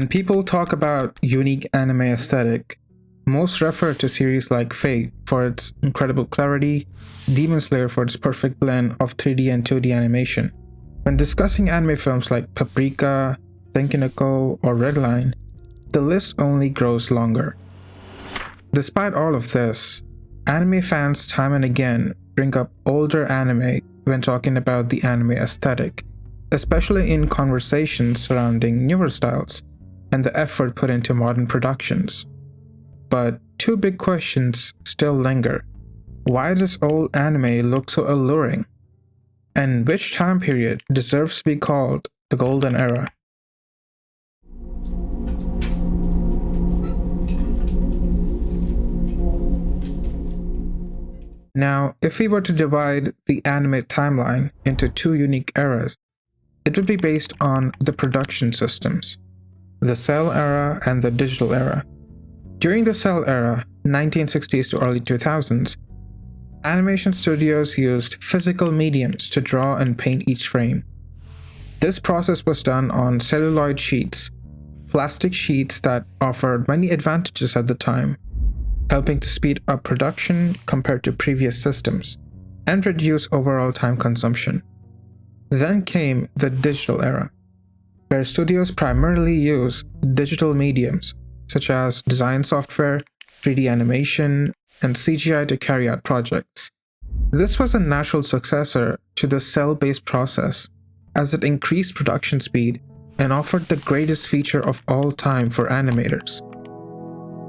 When people talk about unique anime aesthetic, most refer to series like Fate for its incredible clarity, Demon Slayer for its perfect blend of 3D and 2D animation. When discussing anime films like Paprika, Tenkinoko, or Redline, the list only grows longer. Despite all of this, anime fans time and again bring up older anime when talking about the anime aesthetic, especially in conversations surrounding newer styles and the effort put into modern productions. But two big questions still linger. Why does old anime look so alluring? And which time period deserves to be called the golden era? Now, if we were to divide the anime timeline into two unique eras, it would be based on the production systems, the cell era and the digital era. During the cell era, 1960s to early 2000s, animation studios used physical mediums to draw and paint each frame. This process was done on celluloid sheets, plastic sheets that offered many advantages at the time, helping to speed up production compared to previous systems and reduce overall time consumption. Then came the digital era, where studios primarily use digital mediums such as design software, 3D animation, and CGI to carry out projects. This was a natural successor to the cell-based process, as it increased production speed and offered the greatest feature of all time for animators: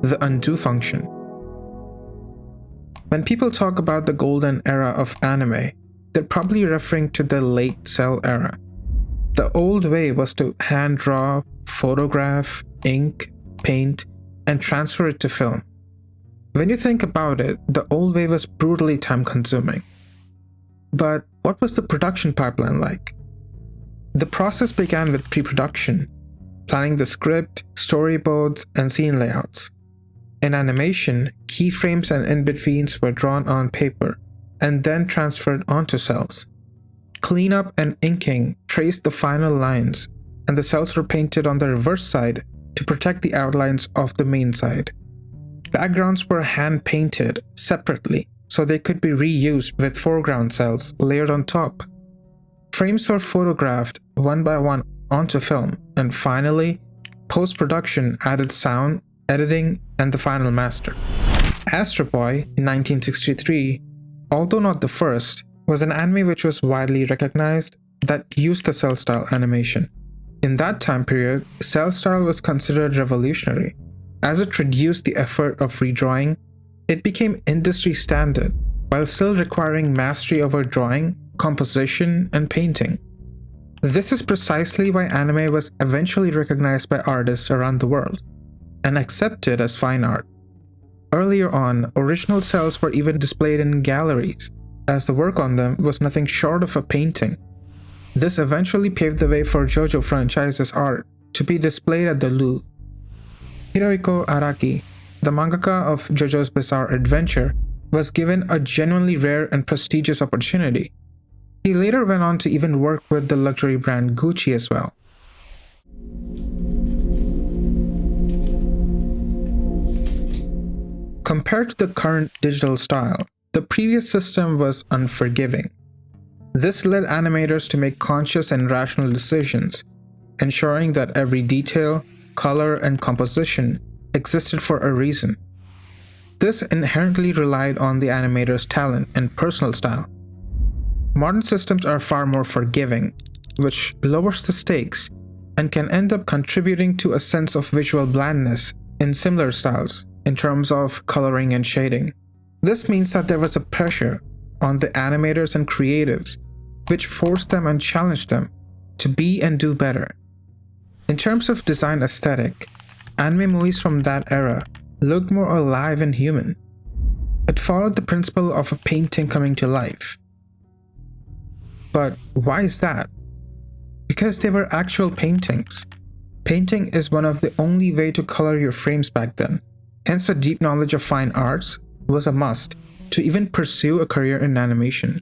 the undo function. When people talk about the golden era of anime, they're probably referring to the late cell era. The old way was to hand draw, photograph, ink, paint, and transfer it to film. When you think about it, the old way was brutally time-consuming. But what was the production pipeline like? The process began with pre-production, planning the script, storyboards, and scene layouts. In animation, keyframes and in-betweens were drawn on paper and then transferred onto cells. Cleanup and inking traced the final lines, and the cells were painted on the reverse side to protect the outlines of the main side. Backgrounds were hand-painted separately so they could be reused with foreground cells layered on top. Frames were photographed one by one onto film, and finally, post-production added sound, editing, and the final master. Astro Boy in 1963, although not the first, was an anime which was widely recognized that used the cell style animation. In that time period, cell style was considered revolutionary. As it reduced the effort of redrawing, it became industry standard while still requiring mastery over drawing, composition, and painting. This is precisely why anime was eventually recognized by artists around the world and accepted as fine art. Earlier on, original cells were even displayed in galleries, as the work on them was nothing short of a painting. This eventually paved the way for JoJo franchise's art to be displayed at the Louvre. Hirohiko Araki, the mangaka of JoJo's Bizarre Adventure, was given a genuinely rare and prestigious opportunity. He later went on to even work with the luxury brand Gucci as well. Compared to the current digital style, the previous system was unforgiving. This led animators to make conscious and rational decisions, ensuring that every detail, color, and composition existed for a reason. This inherently relied on the animator's talent and personal style. Modern systems are far more forgiving, which lowers the stakes and can end up contributing to a sense of visual blandness in similar styles in terms of coloring and shading. This means that there was a pressure on the animators and creatives, which forced them and challenged them to be and do better. In terms of design aesthetic, anime movies from that era looked more alive and human. It followed the principle of a painting coming to life. But why is that? Because they were actual paintings. Painting is one of the only way to color your frames back then. Hence, a deep knowledge of fine arts was a must to even pursue a career in animation.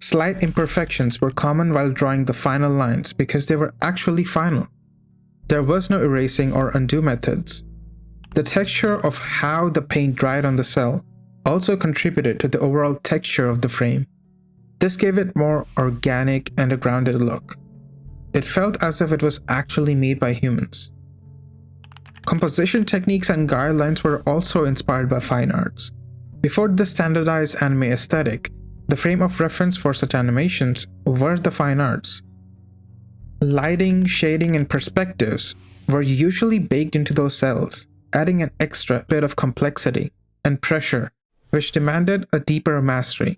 Slight imperfections were common while drawing the final lines because they were actually final. There was no erasing or undo methods. The texture of how the paint dried on the cell also contributed to the overall texture of the frame. This gave it more organic and a grounded look. It felt as if it was actually made by humans. Composition techniques and guidelines were also inspired by fine arts. Before the standardized anime aesthetic, the frame of reference for such animations were the fine arts. Lighting, shading, and perspectives were usually baked into those cells, adding an extra bit of complexity and pressure, which demanded a deeper mastery.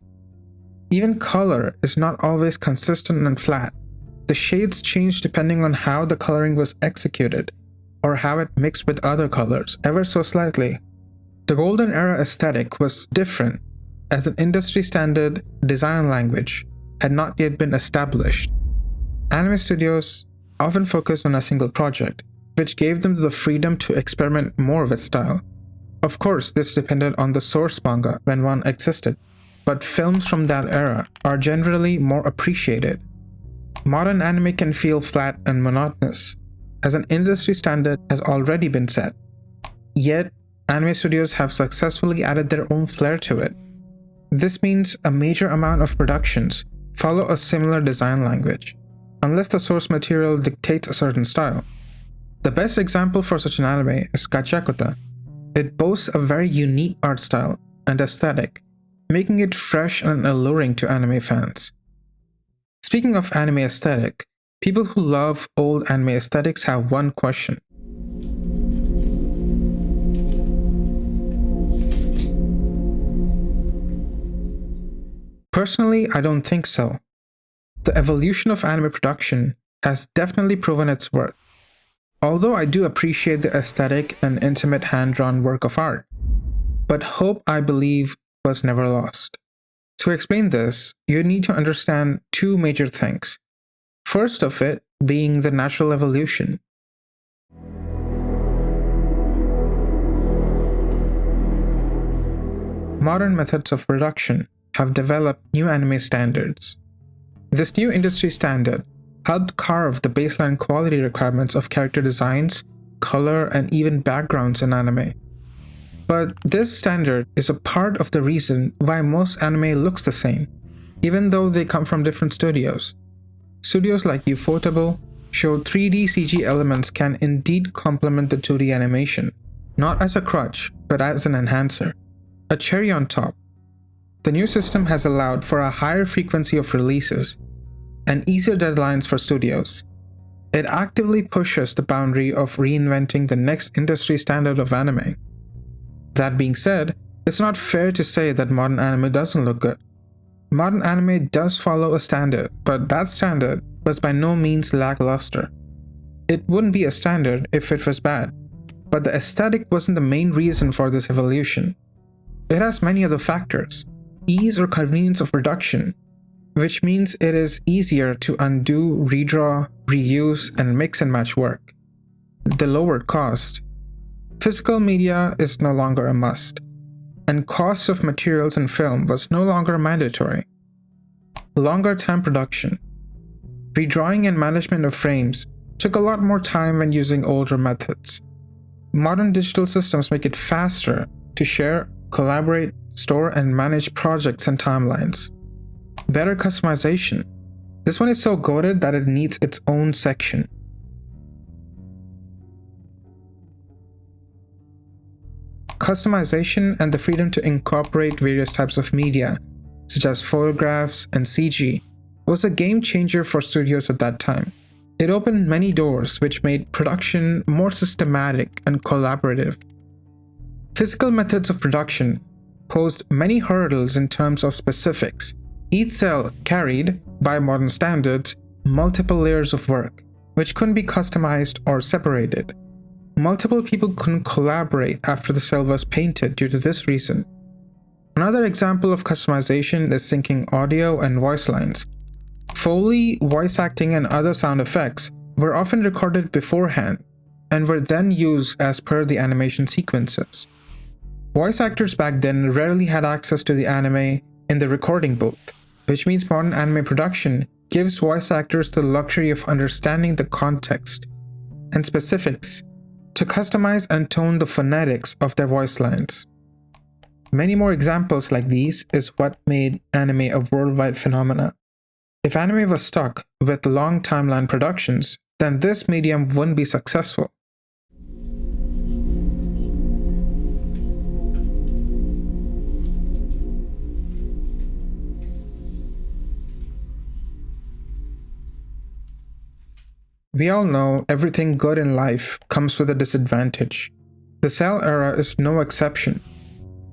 Even color is not always consistent and flat. The shades change depending on how the coloring was executed, or how it mixed with other colors, ever so slightly. The golden era aesthetic was different, as an industry standard design language had not yet been established. Anime studios often focused on a single project, which gave them the freedom to experiment more with style. Of course, this depended on the source manga when one existed, but films from that era are generally more appreciated. Modern anime can feel flat and monotonous, as an industry standard has already been set. Yet, anime studios have successfully added their own flair to it. This means a major amount of productions follow a similar design language, unless the source material dictates a certain style. The best example for such an anime is Gachiakuta. It boasts a very unique art style and aesthetic, making it fresh and alluring to anime fans. Speaking of anime aesthetic, people who love old anime aesthetics have one question. Personally, I don't think so. The evolution of anime production has definitely proven its worth. Although I do appreciate the aesthetic and intimate hand-drawn work of art, but hope, I believe, was never lost. To explain this, you need to understand two major things. First of it being the natural evolution. Modern methods of production have developed new anime standards. This new industry standard helped carve the baseline quality requirements of character designs, color, and even backgrounds in anime. But this standard is a part of the reason why most anime looks the same, even though they come from different studios. Studios like Ufotable show 3D CG elements can indeed complement the 2D animation, not as a crutch, but as an enhancer. A cherry on top, the new system has allowed for a higher frequency of releases and easier deadlines for studios. It actively pushes the boundary of reinventing the next industry standard of anime. That being said, it's not fair to say that modern anime doesn't look good. Modern anime does follow a standard, but that standard was by no means lackluster. It wouldn't be a standard if it was bad, but the aesthetic wasn't the main reason for this evolution. It has many other factors. Ease or convenience of production, which means it is easier to undo, redraw, reuse, and mix and match work. The lower cost. Physical media is no longer a must, and cost of materials and film was no longer mandatory. Longer time production. Redrawing and management of frames took a lot more time when using older methods. Modern digital systems make it faster to share, collaborate, store, and manage projects and timelines. Better customization. This one is so goated that it needs its own section. Customization and the freedom to incorporate various types of media, such as photographs and CG, was a game changer for studios at that time. It opened many doors which made production more systematic and collaborative. Physical methods of production posed many hurdles in terms of specifics. Each cell carried, by modern standards, multiple layers of work, which couldn't be customized or separated. Multiple people couldn't collaborate after the cell was painted due to this reason. Another example of customization is syncing audio and voice lines. Foley, voice acting, and other sound effects were often recorded beforehand and were then used as per the animation sequences. Voice actors back then rarely had access to the anime in the recording booth, which means modern anime production gives voice actors the luxury of understanding the context and specifics to customize and tone the phonetics of their voice lines. Many more examples like these is what made anime a worldwide phenomenon. If anime was stuck with long timeline productions, then this medium wouldn't be successful. We all know everything good in life comes with a disadvantage. The Cell era is no exception.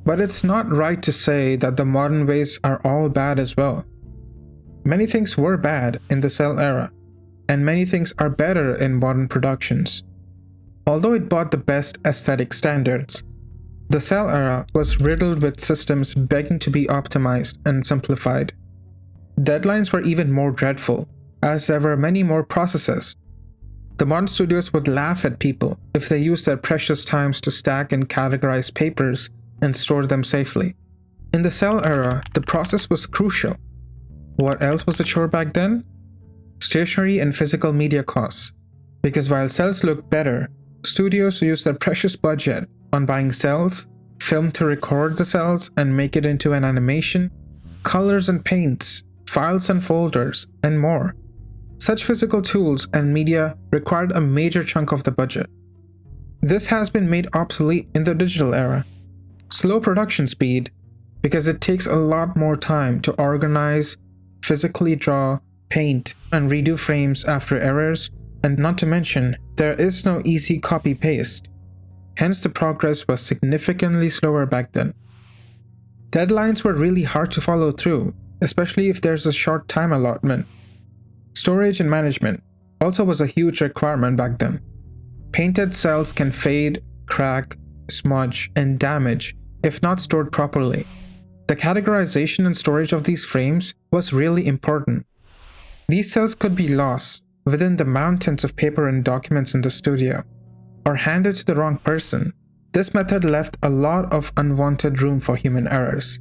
But it's not right to say that the modern ways are all bad as well. Many things were bad in the Cell era, and many things are better in modern productions. Although it brought the best aesthetic standards, the Cell era was riddled with systems begging to be optimized and simplified. Deadlines were even more dreadful, as there were many more processes. The modern studios would laugh at people if they used their precious times to stack and categorize papers and store them safely. In the Cell era, the process was crucial. What else was a chore back then? Stationery and physical media costs. Because while cells looked better, studios used their precious budget on buying cells, film to record the cells and make it into an animation, colors and paints, files and folders, and more. Such physical tools and media required a major chunk of the budget. This has been made obsolete in the digital era. Slow production speed, because it takes a lot more time to organize, physically draw, paint, and redo frames after errors, and not to mention, there is no easy copy-paste. Hence the progress was significantly slower back then. Deadlines were really hard to follow through, especially if there's a short time allotment. Storage and management also was a huge requirement back then. Painted cells can fade, crack, smudge, and damage if not stored properly. The categorization and storage of these frames was really important. These cells could be lost within the mountains of paper and documents in the studio, or handed to the wrong person. This method left a lot of unwanted room for human errors.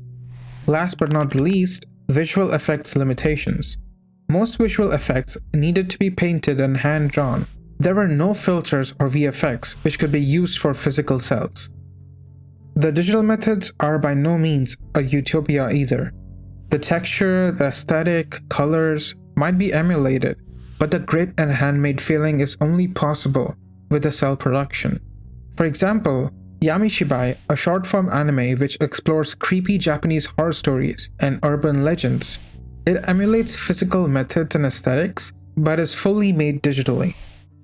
Last but not least, visual effects limitations. Most visual effects needed to be painted and hand-drawn. There were no filters or VFX which could be used for physical cells. The digital methods are by no means a utopia either. The texture, the aesthetic, colors might be emulated, but the grit and handmade feeling is only possible with a cell production. For example, Yamishibai, a short-form anime which explores creepy Japanese horror stories and urban legends. It emulates physical methods and aesthetics, but is fully made digitally.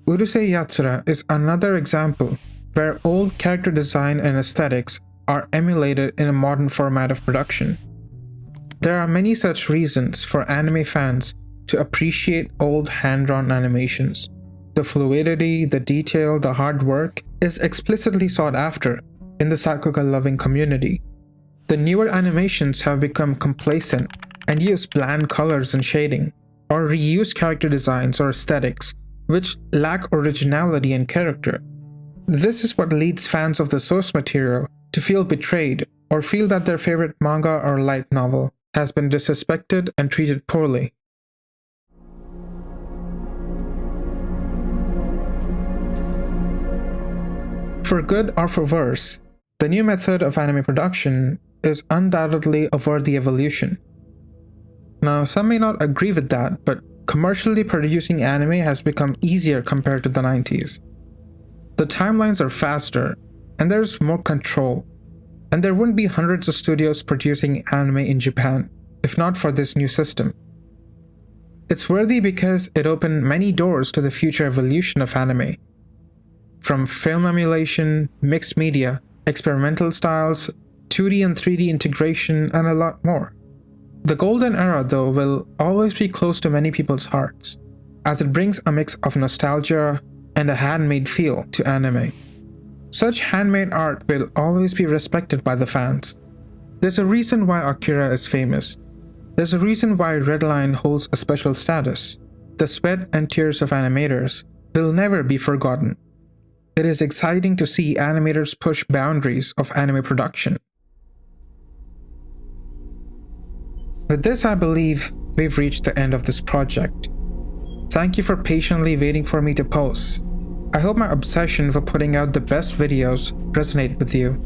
Urusei Yatsura is another example where old character design and aesthetics are emulated in a modern format of production. There are many such reasons for anime fans to appreciate old hand-drawn animations. The fluidity, the detail, the hard work is explicitly sought after in the Sakuga-loving community. The newer animations have become complacent and use bland colors and shading, or reuse character designs or aesthetics which lack originality and character. This is what leads fans of the source material to feel betrayed or feel that their favorite manga or light novel has been disrespected and treated poorly. For good or for worse, the new method of anime production is undoubtedly a worthy evolution. Now, some may not agree with that, but commercially producing anime has become easier compared to the 90s. The timelines are faster, and there's more control, and there wouldn't be hundreds of studios producing anime in Japan, if not for this new system. It's worthy because it opened many doors to the future evolution of anime. From film emulation, mixed media, experimental styles, 2D and 3D integration, and a lot more. The golden era, though, will always be close to many people's hearts, as it brings a mix of nostalgia and a handmade feel to anime. Such handmade art will always be respected by the fans. There's a reason why Akira is famous. There's a reason why Redline holds a special status. The sweat and tears of animators will never be forgotten. It is exciting to see animators push boundaries of anime production. With this, I believe we've reached the end of this project. Thank you for patiently waiting for me to post. I hope my obsession for putting out the best videos resonate with you.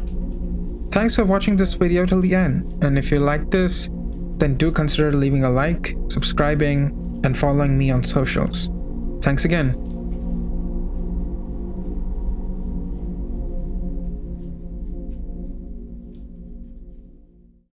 Thanks for watching this video till the end, and if you like this, then do consider leaving a like, subscribing, and following me on socials. Thanks again.